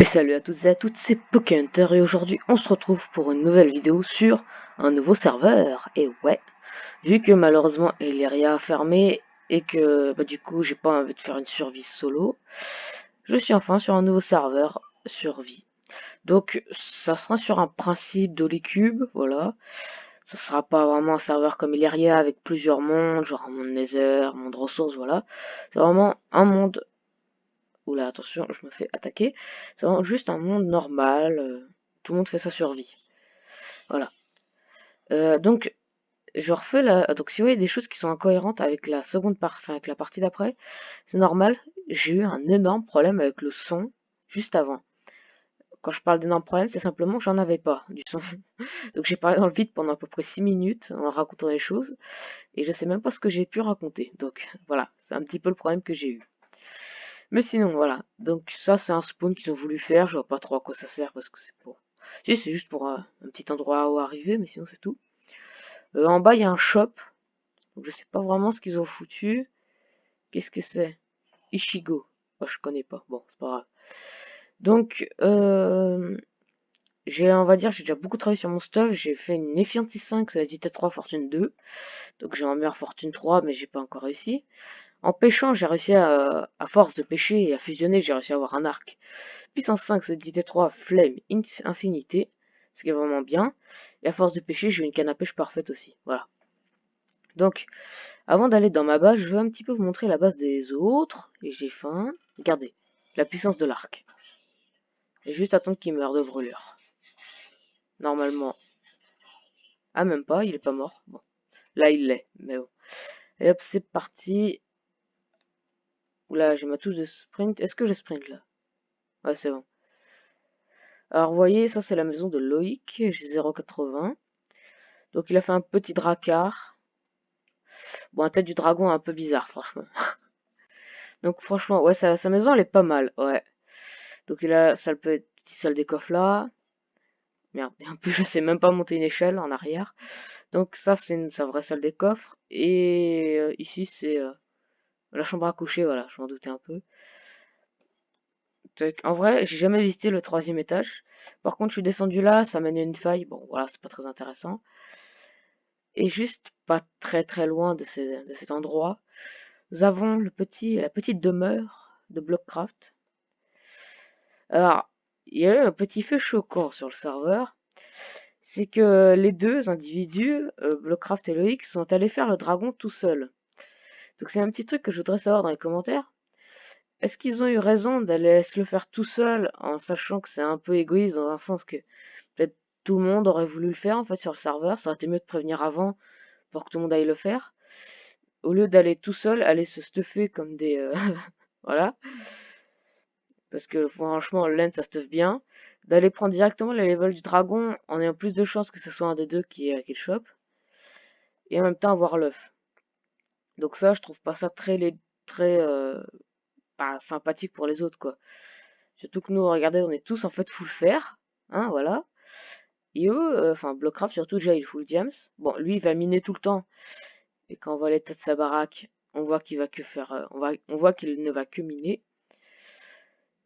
Et salut à toutes et à toutes, c'est Pokéhunter et aujourd'hui on se retrouve pour une nouvelle vidéo sur un nouveau serveur. Et ouais, vu que malheureusement Elyria a fermé et que du coup j'ai pas envie de faire une survie solo, je suis enfin sur un nouveau serveur survie. Donc ça sera sur un principe d'Holycube, voilà. Ça sera pas vraiment un serveur comme Elyria avec plusieurs mondes, genre un monde Nether, un monde ressources, voilà. C'est vraiment un monde. Oula, attention, je me fais attaquer. C'est vraiment juste un monde normal. Tout le monde fait sa survie. Voilà. Donc, je refais la. Donc, si vous voyez des choses qui sont incohérentes avec la seconde partie, enfin, avec la partie d'après, c'est normal. J'ai eu un énorme problème avec le son juste avant. Quand je parle d'énorme problème, c'est simplement que j'en avais pas du son. Donc, j'ai parlé dans le vide pendant à peu près 6 minutes en racontant les choses. Et je sais même pas ce que j'ai pu raconter. Donc, voilà. C'est un petit peu le problème que j'ai eu. Mais sinon, voilà. Donc ça, c'est un spawn qu'ils ont voulu faire. Je vois pas trop à quoi ça sert parce que c'est pour... Si, c'est juste pour un petit endroit où arriver, mais sinon c'est tout. En bas, il y a un shop. Donc je sais pas vraiment ce qu'ils ont foutu. Qu'est-ce que c'est? Ichigo. Oh, je connais pas. Bon, c'est pas grave. Donc, on va dire, j'ai déjà beaucoup travaillé sur mon stuff. J'ai fait une Effianti 5 sur la DT3 Fortune 2. Donc j'ai ma meilleure Fortune 3, mais j'ai pas encore réussi. En pêchant, j'ai réussi à force de pêcher et à fusionner, j'ai réussi à avoir un arc. Puissance 5, c'est DT3 Flame Infinité, ce qui est vraiment bien. Et à force de pêcher, j'ai eu une canne à pêche parfaite aussi. Voilà. Donc, avant d'aller dans ma base, je vais un petit peu vous montrer la base des autres. Et j'ai faim. Regardez, la puissance de l'arc. Et juste attendre qu'il meure de brûlure. Normalement. Ah, même pas, il est pas mort. Bon. Là, il l'est, mais bon. Et hop, c'est parti. Oula, j'ai ma touche de sprint. Est-ce que je sprint là? Ouais, c'est bon. Alors, vous voyez, ça c'est la maison de Loïc. J'ai 0,80. Donc, il a fait un petit dracard. Bon, la tête du dragon est un peu bizarre, franchement. Donc, franchement, ouais, sa maison, elle est pas mal, ouais. Donc, il a petite salle des coffres là. Merde, et en plus, je sais même pas monter une échelle en arrière. Donc, ça, c'est sa vraie salle des coffres. Et ici, c'est la chambre à coucher, voilà, je m'en doutais un peu. En vrai, j'ai jamais visité le troisième étage. Par contre, je suis descendu là, ça mène à une faille. Bon, voilà, c'est pas très intéressant. Et juste pas très très loin de cet endroit, nous avons la petite demeure de Blockcraft. Alors, il y a eu un petit fait choquant sur le serveur, c'est que les deux individus, Blockcraft et Loïc, sont allés faire le dragon tout seuls. Donc c'est un petit truc que je voudrais savoir dans les commentaires. Est-ce qu'ils ont eu raison d'aller se le faire tout seul en sachant que c'est un peu égoïste dans un sens que peut-être tout le monde aurait voulu le faire en fait sur le serveur, ça aurait été mieux de prévenir avant pour que tout le monde aille le faire, au lieu d'aller tout seul, aller se stuffer comme des... voilà. Parce que franchement, laine ça stuff bien. D'aller prendre directement les levels du dragon en ayant plus de chances que ce soit un des deux qui le chope. Et en même temps avoir l'œuf. Donc ça, je trouve pas ça très pas sympathique pour les autres, quoi. Surtout que nous, regardez, on est tous en fait full fer. Hein, voilà. Et eux, enfin, Blockcraft surtout, déjà, il full diams. Bon, lui, il va miner tout le temps. Et quand on voit l'état de sa baraque, on voit qu'il va que faire... on voit qu'il ne va que miner.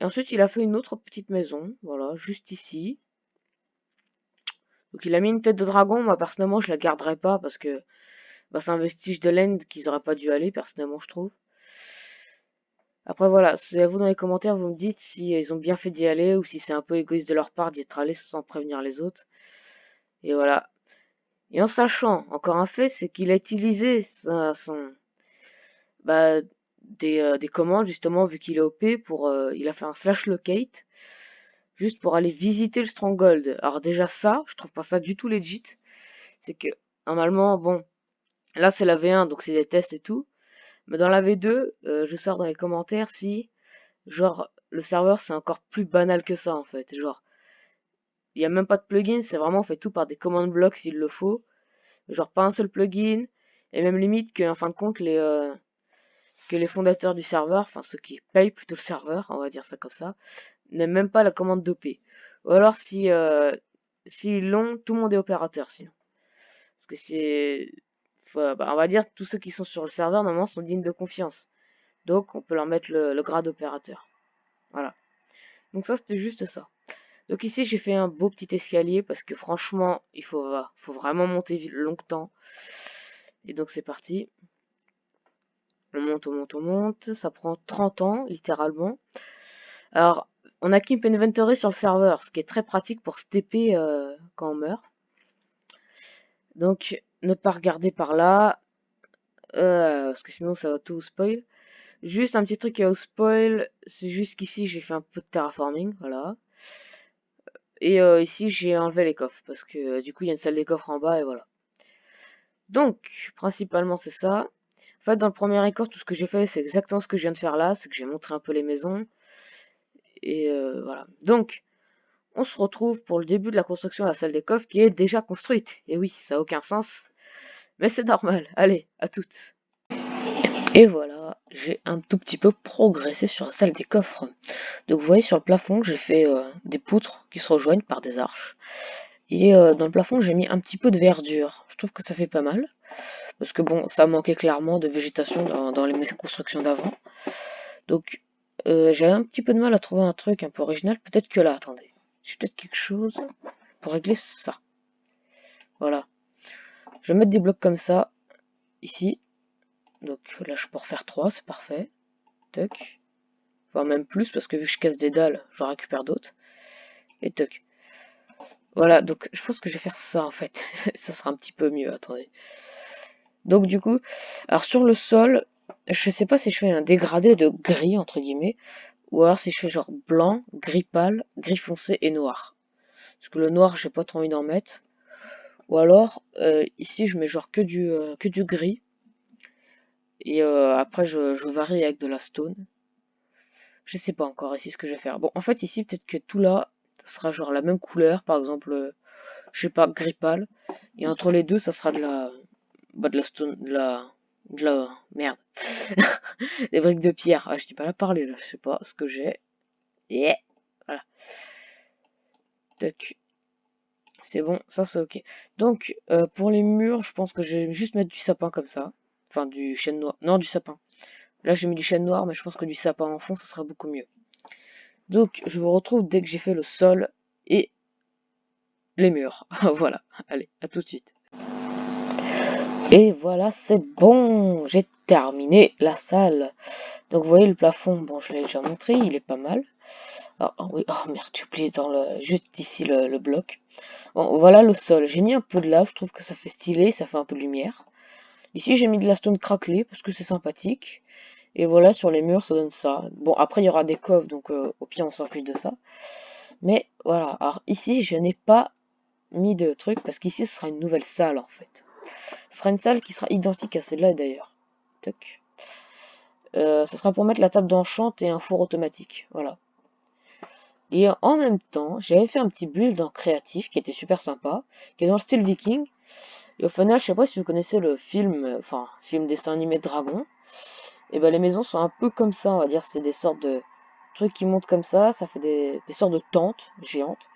Et ensuite, il a fait une autre petite maison, voilà, juste ici. Donc il a mis une tête de dragon, moi personnellement je la garderai pas parce que c'est un vestige de l'end qu'ils auraient pas dû aller, personnellement je trouve. Après voilà, c'est à vous dans les commentaires, vous me dites si ils ont bien fait d'y aller ou si c'est un peu égoïste de leur part d'y être allé sans prévenir les autres. Et voilà. Et en sachant, encore un fait, c'est qu'il a utilisé bah, des commandes justement vu qu'il est OP pour... il a fait un slash locate juste pour aller visiter le Stronghold. Alors déjà ça, je trouve pas ça du tout legit. C'est que normalement, bon, là c'est la V1 donc c'est des tests et tout. Mais dans la V2, je sors dans les commentaires si, genre, le serveur c'est encore plus banal que ça en fait. Genre, il n'y a même pas de plugin, c'est vraiment fait tout par des command blocks s'il le faut. Genre pas un seul plugin. Et même limite que en fin de compte que les fondateurs du serveur, enfin ceux qui payent plutôt le serveur, on va dire ça comme ça, n'aiment même pas la commande d'OP. Ou alors si s'ils l'ont, tout le monde est opérateur sinon. Parce que on va dire tous ceux qui sont sur le serveur normalement sont dignes de confiance. Donc on peut leur mettre le grade opérateur. Voilà. Donc ça, c'était juste ça. Donc ici, j'ai fait un beau petit escalier parce que franchement, faut vraiment monter longtemps. Et donc c'est parti. On monte, on monte, on monte. Ça prend 30 ans, littéralement. Alors, on a Keep Inventory sur le serveur, ce qui est très pratique pour se TP quand on meurt. Donc, ne pas regarder par là, parce que sinon ça va tout spoil. Juste un petit truc qui a au spoil, c'est juste qu'ici j'ai fait un peu de terraforming, voilà. Et ici j'ai enlevé les coffres, parce que du coup il y a une salle des coffres en bas, et voilà. Donc, principalement c'est ça. En fait, dans le premier record, tout ce que j'ai fait, c'est exactement ce que je viens de faire là, c'est que j'ai montré un peu les maisons. Et voilà. Donc, on se retrouve pour le début de la construction de la salle des coffres qui est déjà construite. Et oui, ça n'a aucun sens, mais c'est normal. Allez, à toutes. Et voilà, j'ai un tout petit peu progressé sur la salle des coffres. Donc vous voyez sur le plafond, j'ai fait des poutres qui se rejoignent par des arches. Et dans le plafond, j'ai mis un petit peu de verdure. Je trouve que ça fait pas mal. Parce que bon, ça manquait clairement de végétation dans les constructions d'avant. Donc j'avais un petit peu de mal à trouver un truc un peu original. Peut-être que là, attendez. J'ai peut-être quelque chose pour régler ça. Voilà. Je vais mettre des blocs comme ça, ici. Donc là, je peux en faire 3, c'est parfait. Toc. Voire même plus, parce que vu que je casse des dalles, j'en récupère d'autres. Et toc. Voilà, donc je pense que je vais faire ça en fait. Ça sera un petit peu mieux, attendez. Donc du coup, alors sur le sol, je sais pas si je fais un dégradé de gris, entre guillemets, ou alors si je fais genre blanc, gris pâle, gris foncé et noir. Parce que le noir, j'ai pas trop envie d'en mettre. Ou alors, ici, je mets genre que du gris. Et après, je varie avec de la stone. Je sais pas encore ici ce que je vais faire. Bon, en fait, ici, peut-être que tout là, ça sera genre la même couleur. Par exemple, je sais pas, gris pâle. Et entre les deux, ça sera de la stone, de la, merde. Des briques de pierre. Ah, je dis pas la parler là. Je sais pas ce que j'ai. Yeah. Voilà. Tac. C'est bon, ça c'est ok. Donc, pour les murs, je pense que je vais juste mettre du sapin comme ça. Enfin, du chêne noir. Non, du sapin. Là, j'ai mis du chêne noir, mais je pense que du sapin en fond, ça sera beaucoup mieux. Donc, je vous retrouve dès que j'ai fait le sol et les murs. Voilà, allez, à tout de suite. Et voilà, c'est bon, j'ai terminé la salle. Donc, vous voyez le plafond, bon, je l'ai déjà montré, il est pas mal. Ah, oh, oui, oh merde, j'ai oublié juste ici le bloc. Bon, voilà le sol. J'ai mis un peu de lave, je trouve que ça fait stylé, ça fait un peu de lumière. Ici, j'ai mis de la stone craquelée parce que c'est sympathique. Et voilà, sur les murs, ça donne ça. Bon, après, il y aura des coffres, donc au pire, on s'en fiche de ça. Mais voilà, alors ici, je n'ai pas mis de truc parce qu'ici, ce sera une nouvelle salle en fait. Ce sera une salle qui sera identique à celle-là d'ailleurs. Tac. Ce sera pour mettre la table d'enchant et un four automatique. Voilà. Et en même temps, j'avais fait un petit build en créatif qui était super sympa, qui est dans le style viking. Et au final, je sais pas si vous connaissez le film, enfin, film dessin animé Dragon. Et ben les maisons sont un peu comme ça, on va dire. C'est des sortes de trucs qui montent comme ça fait des sortes de tentes géantes.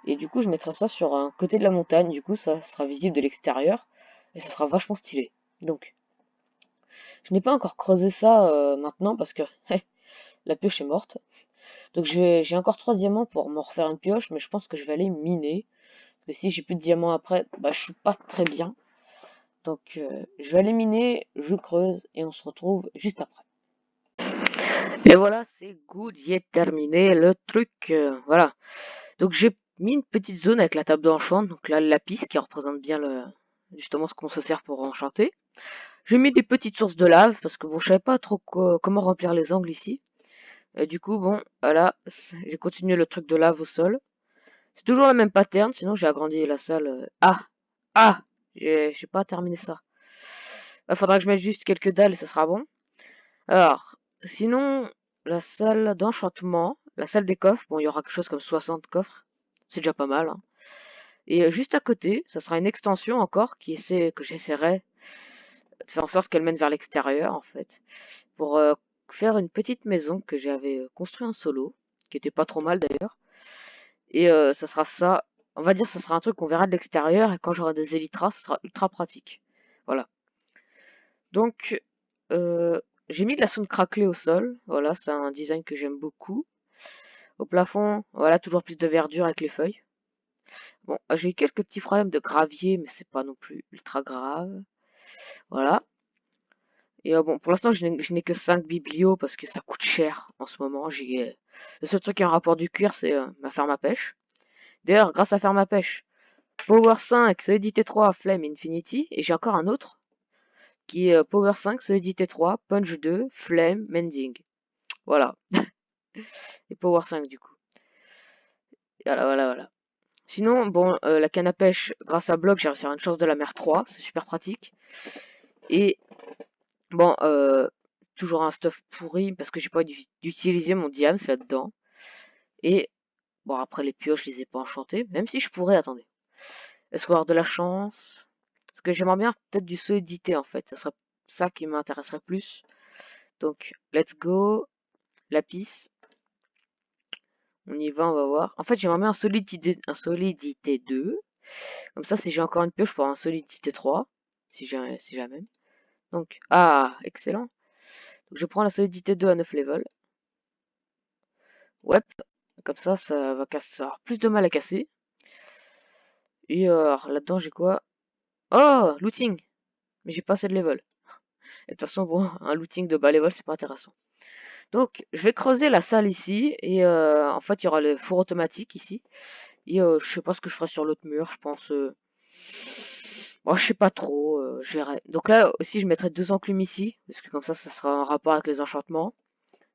Et du coup, je mettrai ça sur un côté de la montagne. Du coup, ça sera visible de l'extérieur. Et ça sera vachement stylé. Donc, je n'ai pas encore creusé ça maintenant parce que la pioche est morte. Donc, j'ai encore 3 diamants pour me refaire une pioche. Mais je pense que je vais aller miner. Parce que si j'ai plus de diamants après, bah, je suis pas très bien. Donc, je vais aller miner, je creuse et on se retrouve juste après. Et voilà, c'est good, j'ai terminé le truc. Voilà. Donc j'ai mis une petite zone avec la table d'enchant, donc là le lapis qui représente bien justement ce qu'on se sert pour enchanter. J'ai mis des petites sources de lave parce que bon, je savais pas trop comment remplir les angles ici. Et du coup, bon, voilà, j'ai continué le truc de lave au sol. C'est toujours le même pattern, sinon j'ai agrandi la salle. Ah! Ah! J'ai pas terminé ça. Il faudra que je mette juste quelques dalles et ça sera bon. Alors, sinon, la salle d'enchantement, la salle des coffres, bon, il y aura quelque chose comme 60 coffres, c'est déjà pas mal, hein. Et juste à côté, ça sera une extension encore que j'essaierai de faire en sorte qu'elle mène vers l'extérieur, en fait, pour faire une petite maison que j'avais construite en solo, qui était pas trop mal d'ailleurs. Et ça sera ça, on va dire, ça sera un truc qu'on verra de l'extérieur, et quand j'aurai des élytras, ça sera ultra pratique. Voilà. Donc, j'ai mis de la sonde craquelée au sol. Voilà, c'est un design que j'aime beaucoup. Au plafond, voilà, toujours plus de verdure avec les feuilles. Bon, j'ai eu quelques petits problèmes de gravier, mais c'est pas non plus ultra grave. Voilà. Et bon, pour l'instant, je n'ai que 5 biblios parce que ça coûte cher en ce moment. Le seul truc qui a un rapport du cuir, c'est ma ferme à pêche. D'ailleurs, grâce à ferme à pêche, Power 5, Solidité 3, Flame Infinity. Et j'ai encore un autre qui est Power 5, Solidité 3, Punch 2, Flame, Mending. Voilà. Et Power 5 du coup. Voilà, voilà, voilà. Sinon, bon, la canne à pêche, grâce à Block, j'ai réussi à avoir une chance de la mer 3. C'est super pratique. Et bon, toujours un stuff pourri parce que j'ai pas d'utiliser mon diams là-dedans. Et bon, après les pioches, je les ai pas enchantées. Même si je pourrais, attendez. Est-ce qu'on va avoir de la chance? Parce que j'aimerais bien peut-être du solidité en fait. Ça serait ça qui m'intéresserait plus. Donc, let's go. Lapis. On y va, on va voir. En fait, j'aimerais bien un solidité 2. Comme ça, si j'ai encore une pioche, je peux avoir un solidité 3. Si jamais. Donc, ah, excellent. Donc, je prends la solidité 2 à 9 level. Ouais, comme ça va casser, ça va avoir plus de mal à casser. Et alors, là-dedans, j'ai quoi? Oh, looting! Mais j'ai pas assez de level. Et de toute façon, bon, un looting de bas level, c'est pas intéressant. Donc, je vais creuser la salle ici. Et en fait, il y aura le four automatique ici. Et je sais pas ce que je ferai sur l'autre mur, je pense. Bon, je sais pas trop, je verrai. Donc là aussi, je mettrai 2 enclumes ici. Parce que comme ça sera en rapport avec les enchantements.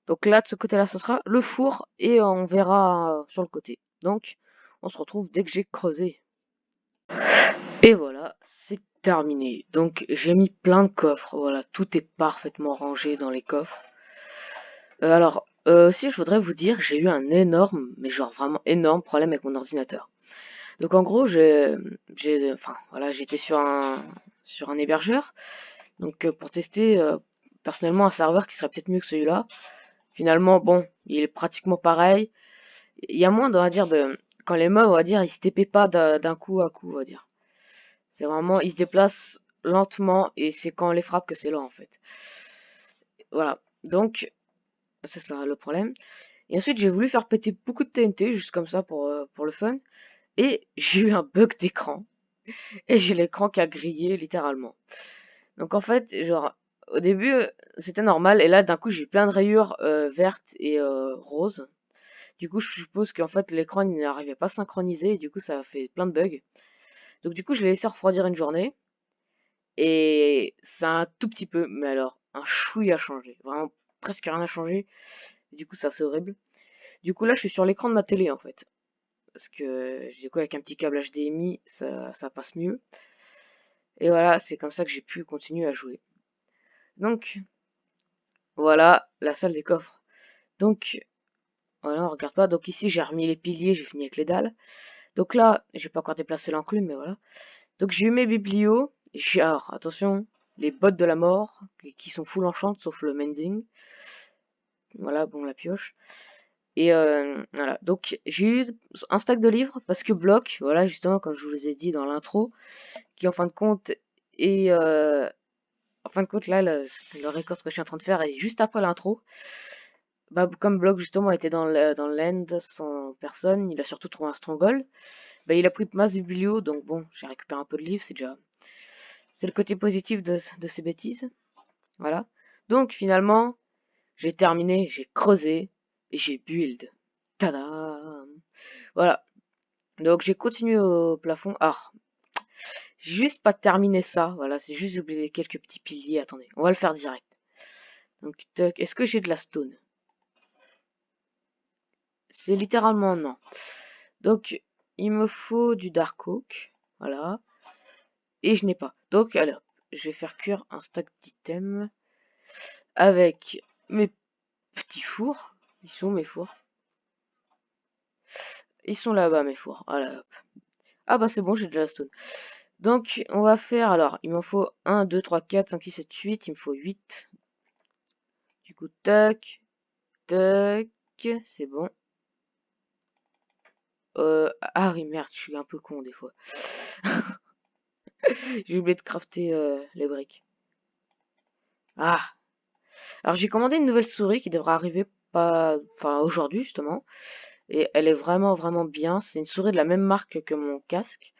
Donc là, de ce côté-là, ce sera le four. Et on verra sur le côté. Donc, on se retrouve dès que j'ai creusé. Et voilà, c'est terminé. Donc j'ai mis plein de coffres, voilà, tout est parfaitement rangé dans les coffres. Alors, aussi je voudrais vous dire, j'ai eu un énorme, mais genre vraiment énorme problème avec mon ordinateur. Donc en gros, enfin voilà, j'étais sur un hébergeur, donc pour tester personnellement un serveur qui serait peut-être mieux que celui-là. Finalement, bon, il est pratiquement pareil. Il y a moins, on va dire, quand les mobs, on va dire, ils se TP pas d'un coup à coup, on va dire. C'est vraiment, ils se déplacent lentement et c'est quand on les frappe que c'est lent en fait. Voilà, donc c'est ça le problème. Et ensuite j'ai voulu faire péter beaucoup de TNT juste comme ça pour le fun. Et j'ai eu un bug d'écran. Et j'ai l'écran qui a grillé littéralement. Donc en fait, genre, au début c'était normal et là d'un coup j'ai eu plein de rayures vertes et roses. Du coup je suppose qu'en fait l'écran n'arrivait pas à synchroniser et du coup ça a fait plein de bugs. Donc du coup je l'ai laissé refroidir une journée. Et ça a un tout petit peu, mais alors, un chouïa changé. Vraiment, presque rien a changé. Du coup, ça c'est horrible. Du coup, là, je suis sur l'écran de ma télé, en fait. Parce que, du coup, avec un petit câble HDMI, ça passe mieux. Et voilà, c'est comme ça que j'ai pu continuer à jouer. Donc, voilà, la salle des coffres. Donc, voilà, on regarde pas. Donc ici, j'ai remis les piliers, j'ai fini avec les dalles. Donc là, j'ai pas encore déplacé l'enclume, mais voilà. Donc j'ai eu mes biblios. Alors, attention, les bottes de la mort, qui sont full enchant, sauf le mending. Voilà, bon, la pioche. Et voilà, donc j'ai eu un stack de livres parce que Block, voilà, justement, comme je vous les ai dit dans l'intro, qui en fin de compte est. En fin de compte, là, le record que je suis en train de faire est juste après l'intro. Bah, comme Block, justement, était dans l'end sans personne, il a surtout trouvé un stronghold. Bah, il a pris masse biblio, donc bon, j'ai récupéré un peu de livres, c'est déjà. C'est le côté positif de ces bêtises. Voilà. Donc finalement, j'ai terminé, j'ai creusé et j'ai build. Tada! Voilà. Donc j'ai continué au plafond. Ah, j'ai juste pas terminé ça. Voilà, c'est juste j'ai oublié quelques petits piliers. Attendez, on va le faire direct. Donc, est-ce que j'ai de la stone? C'est littéralement non. Donc, il me faut du dark oak. Voilà. Et je n'ai pas. Donc, alors, je vais faire cuire un stack d'items avec mes petits fours. Ils sont mes fours. Ils sont là-bas, mes fours. Voilà, hop. Ah bah c'est bon, j'ai de la stone. Donc, on va faire, alors, il m'en faut 1, 2, 3, 4, 5, 6, 7, 8. Il me faut 8. Du coup, tac, tac, c'est bon. Ah oui, merde, je suis un peu con des fois. J'ai oublié de crafter les briques. Ah, alors j'ai commandé une nouvelle souris qui devra arriver pas, enfin aujourd'hui justement. Et elle est vraiment bien. C'est une souris de la même marque que mon casque.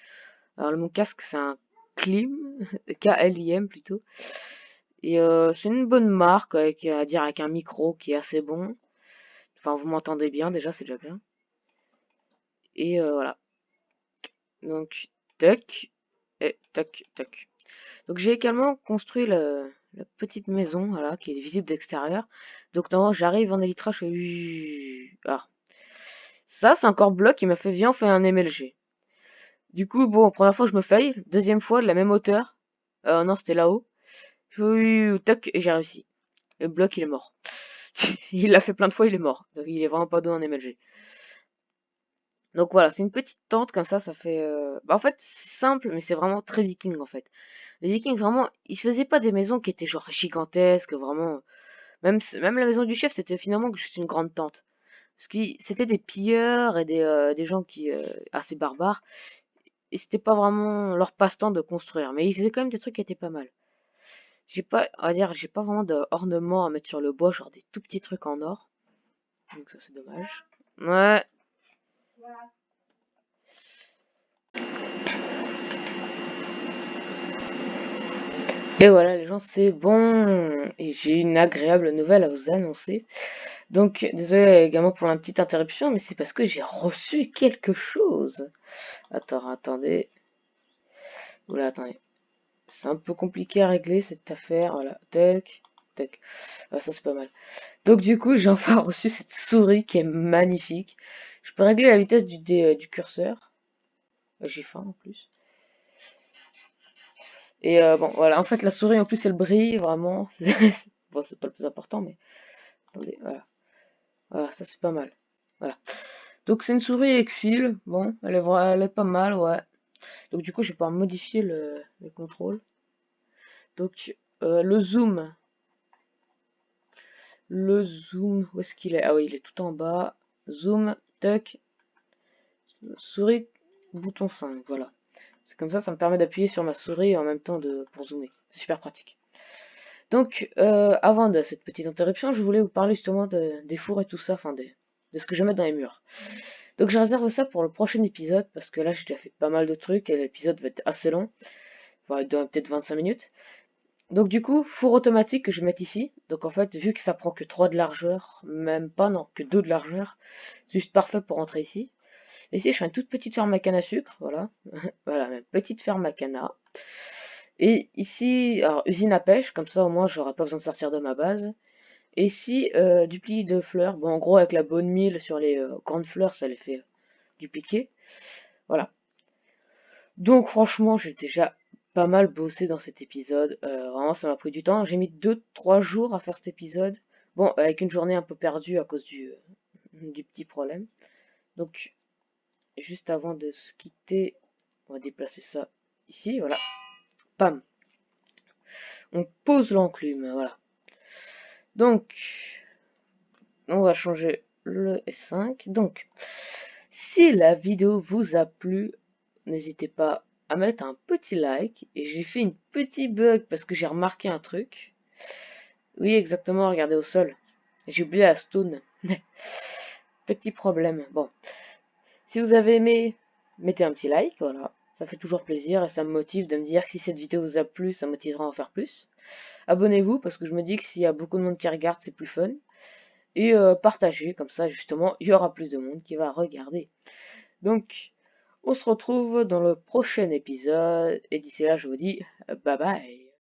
Alors mon casque c'est un Klim, K-L-I-M plutôt. Et c'est une bonne marque avec, à dire avec un micro qui est assez bon. Enfin vous m'entendez bien déjà, c'est déjà bien. Et voilà. Donc tac et tac tac. Donc j'ai également construit la petite maison voilà qui est visible d'extérieur. Donc normalement j'arrive en élytra, je fais ah. Ça c'est encore bloc qui m'a fait viens on fait un MLG. Du coup bon première fois je me faille, deuxième fois de la même hauteur. Non c'était là-haut. Tac et j'ai réussi. Le bloc il est mort. Il l'a fait plein de fois il est mort. Donc il est vraiment pas doué en MLG. Donc voilà, c'est une petite tente comme ça fait... Bah, en fait, c'est simple, mais c'est vraiment très viking en fait. Les vikings, vraiment, ils se faisaient pas des maisons qui étaient genre gigantesques, vraiment... Même la maison du chef, c'était finalement juste une grande tente. Parce que c'était des pilleurs et des gens qui... assez barbares. Et c'était pas vraiment leur passe-temps de construire. Mais ils faisaient quand même des trucs qui étaient pas mal. J'ai pas, on va dire, j'ai pas vraiment d'ornement à mettre sur le bois, genre des tout petits trucs en or. Donc ça, c'est dommage. Ouais. Et voilà les gens, c'est bon. Et j'ai une agréable nouvelle à vous annoncer. Donc, désolé également pour la petite interruption, mais c'est parce que j'ai reçu quelque chose. Attendez. Oula, attendez. C'est un peu compliqué à régler cette affaire. Voilà, tac, tac. Ah, ça c'est pas mal. Donc du coup, j'ai enfin reçu cette souris qui est magnifique. Je peux régler la vitesse du curseur. J'ai faim en plus. Et bon, voilà. En fait, la souris en plus elle brille vraiment. Bon, c'est pas le plus important, mais attendez, voilà. Voilà, ça c'est pas mal. Voilà. Donc c'est une souris avec fil. Bon, elle est pas mal, ouais. Donc du coup, je vais pouvoir modifier le contrôle. Donc le zoom. Le zoom, où est-ce qu'il est? Ah oui, il est tout en bas. Zoom, tuck, souris, bouton 5, voilà. C'est comme ça me permet d'appuyer sur ma souris et en même temps pour zoomer. C'est super pratique. Donc, avant de cette petite interruption, je voulais vous parler justement des fours et tout ça, enfin de ce que je vais mettre dans les murs. Donc je réserve ça pour le prochain épisode, parce que là j'ai déjà fait pas mal de trucs et l'épisode va être assez long. Il va être peut-être 25 minutes. Donc du coup, four automatique que je vais mettre ici. Donc en fait, vu que ça prend que 3 de largeur, même pas, non, que 2 de largeur, c'est juste parfait pour rentrer ici. Ici, je fais une toute petite ferme à canne à sucre, voilà. Voilà, une petite ferme à canne à. Et ici, alors usine à pêche, comme ça au moins j'aurai pas besoin de sortir de ma base. Et ici, du pli de fleurs. Bon, en gros, avec la bonne mille sur les grandes fleurs, ça les fait dupliquer. Voilà. Donc franchement, j'ai déjà pas mal bossé dans cet épisode. Vraiment, ça m'a pris du temps. J'ai mis 2-3 jours à faire cet épisode. Bon, avec une journée un peu perdue à cause du petit problème. Donc, juste avant de se quitter, on va déplacer ça ici, voilà. Pam. On pose l'enclume, voilà. Donc, on va changer le S5. Donc, si la vidéo vous a plu, n'hésitez pas à mettre un petit like. Et j'ai fait une petite bug parce que j'ai remarqué un truc. Oui, exactement, regardez au sol. J'ai oublié la stone. Petit problème. Bon, si vous avez aimé, mettez un petit like, voilà. Ça fait toujours plaisir et ça me motive de me dire que si cette vidéo vous a plu, ça motivera à en faire plus. Abonnez-vous parce que je me dis que s'il y a beaucoup de monde qui regarde, c'est plus fun. Et partagez, comme ça justement, il y aura plus de monde qui va regarder. Donc, on se retrouve dans le prochain épisode. Et d'ici là, je vous dis bye bye.